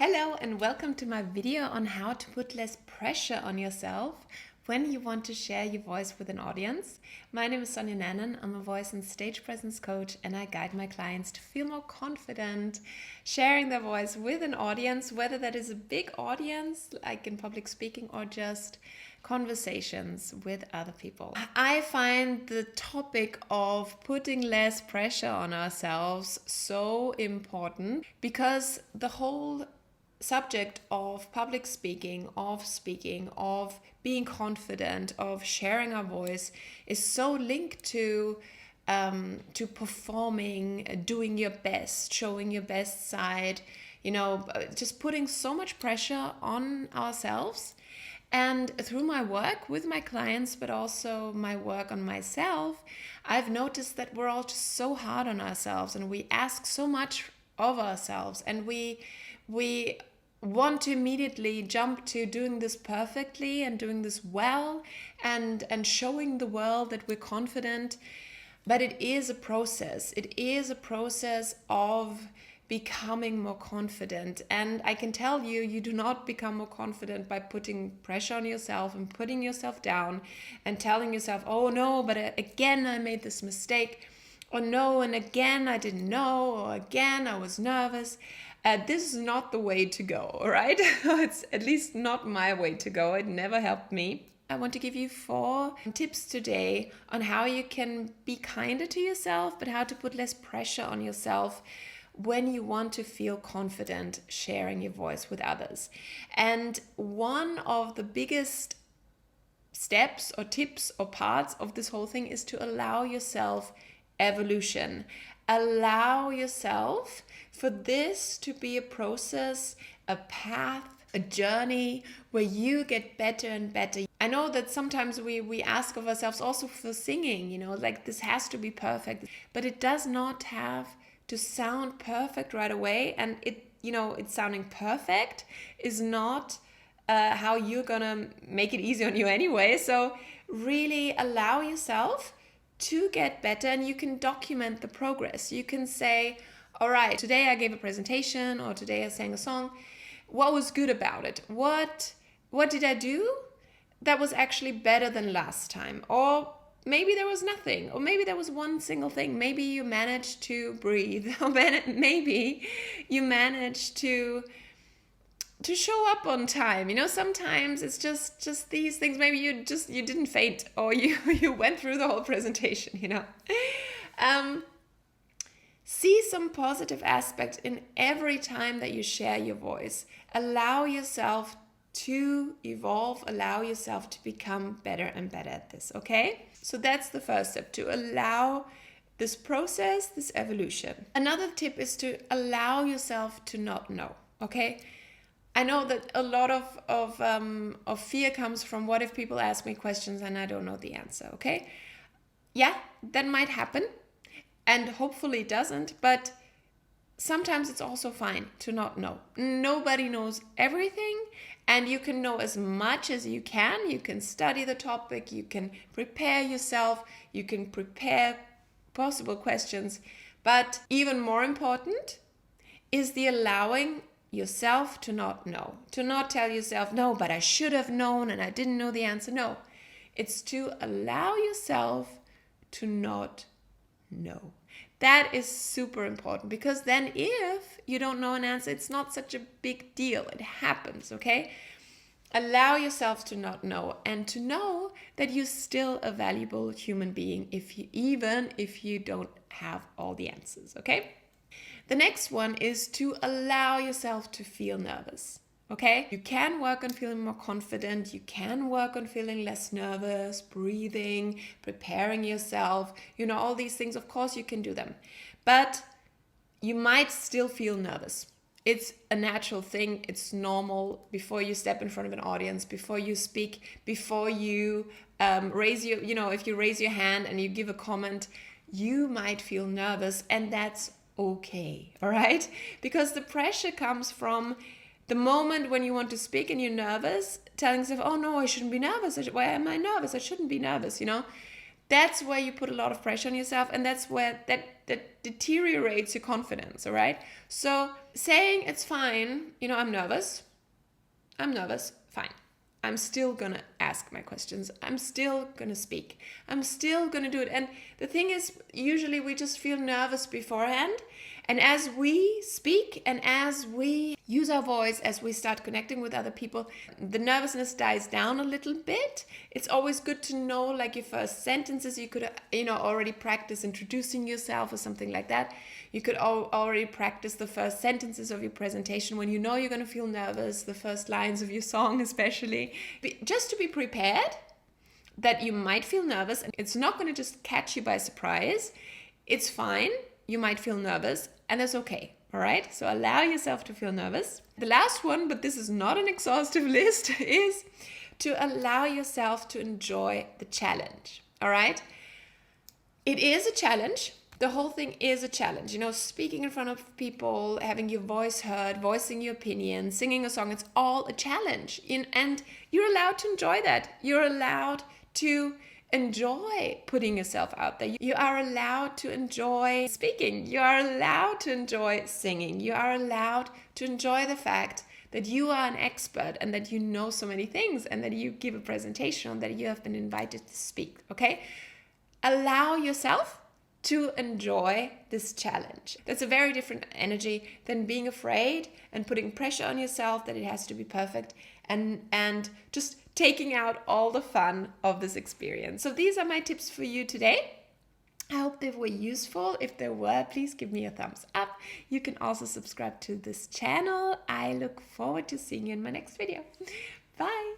Hello and welcome to my video on how to put less pressure on yourself when you want to share your voice with an audience. My name is Sonia Nannon. I'm a voice and stage presence coach and I guide my clients to feel more confident sharing their voice with an audience, whether that is a big audience like in public speaking or just conversations with other people. I find the topic of putting less pressure on ourselves so important because the whole subject of public speaking, of being confident, of sharing our voice is so linked to performing, doing your best, showing your best side, just putting so much pressure on ourselves. And through my work with my clients, but also my work on myself, I've noticed that we're all just so hard on ourselves and we ask so much of ourselves, and we want to immediately jump to doing this perfectly and doing this well and showing the world that we're confident. But it is a process. It is a process of becoming more confident. And I can tell you, you do not become more confident by putting pressure on yourself and putting yourself down and telling yourself, oh no, but again I made this mistake, or no, and again I didn't know, or again I was nervous. This is not the way to go, all right? It's at least not my way to go. It never helped me. I want to give you 4 tips today on how you can be kinder to yourself, but how to put less pressure on yourself when you want to feel confident sharing your voice with others. And one of the biggest steps or tips or parts of this whole thing is to allow yourself evolution. Allow yourself for this to be a process, a path, a journey where you get better and better. I know that sometimes we ask of ourselves also for singing, like this has to be perfect, but it does not have to sound perfect right away. And it's sounding perfect is not how you're gonna make it easy on you anyway. So really allow yourself to get better, and you can document the progress. You can say, all right, today I gave a presentation, or today I sang a song. What was good about it? What did I do that was actually better than last time? Or maybe there was nothing, or maybe there was one single thing. Maybe you managed to breathe, or maybe you managed to show up on time. Sometimes it's just these things. Maybe you didn't faint, or you went through the whole presentation. See some positive aspects in every time that you share your voice. Allow yourself to evolve, allow yourself to become better and better at this, okay? So that's the first step, to allow this process, this evolution. Another tip is to allow yourself to not know, okay? I know that a lot of fear comes from, what if people ask me questions and I don't know the answer, okay? Yeah, that might happen, and hopefully it doesn't, but sometimes it's also fine to not know. Nobody knows everything, and you can know as much as you can. You can study the topic, you can prepare yourself, you can prepare possible questions, but even more important is the allowing yourself to not know, to not tell yourself, no, but I should have known and I didn't know the answer. No, it's to allow yourself to not know. That is super important, because then if you don't know an answer, it's not such a big deal. It happens, okay? Allow yourself to not know, and to know that you're still a valuable human being even if you don't have all the answers, okay? The next one is to allow yourself to feel nervous, okay? You can work on feeling more confident. You can work on feeling less nervous, breathing, preparing yourself, all these things. Of course, you can do them, but you might still feel nervous. It's a natural thing. It's normal. Before you step in front of an audience, before you speak, before you raise your, if you raise your hand and you give a comment, you might feel nervous, and that's okay, all right? Because the pressure comes from the moment when you want to speak and you're nervous, telling yourself, oh no, I shouldn't be nervous. Why am I nervous? I shouldn't be nervous, that's where you put a lot of pressure on yourself, and that's where that deteriorates your confidence, all right? So saying it's fine, I'm nervous, fine. I'm still gonna ask my questions. I'm still gonna speak. I'm still gonna do it. And the thing is, usually we just feel nervous beforehand. And as we speak and as we use our voice, as we start connecting with other people, the nervousness dies down a little bit. It's always good to know, like, your first sentences. You could, already practice introducing yourself or something like that. You could already practice the first sentences of your presentation when you know you're going to feel nervous, the first lines of your song especially. Just to be prepared that you might feel nervous, and it's not going to just catch you by surprise. It's fine. You might feel nervous, and that's okay. All right? So allow yourself to feel nervous. The last one, but this is not an exhaustive list, is to allow yourself to enjoy the challenge. All right? It is a challenge. The whole thing is a challenge. Speaking in front of people, having your voice heard, voicing your opinion, singing a song, it's all a challenge. And you're allowed to enjoy that. You're allowed to enjoy putting yourself out there. You are allowed to enjoy speaking. You are allowed to enjoy singing. You are allowed to enjoy the fact that you are an expert and that you know so many things and that you give a presentation, that you have been invited to speak, okay? Allow yourself to enjoy this challenge. That's a very different energy than being afraid and putting pressure on yourself that it has to be perfect and just taking out all the fun of this experience. So these are my tips for you today. I hope they were useful. If they were, please give me a thumbs up. You can also subscribe to this channel. I look forward to seeing you in my next video. Bye.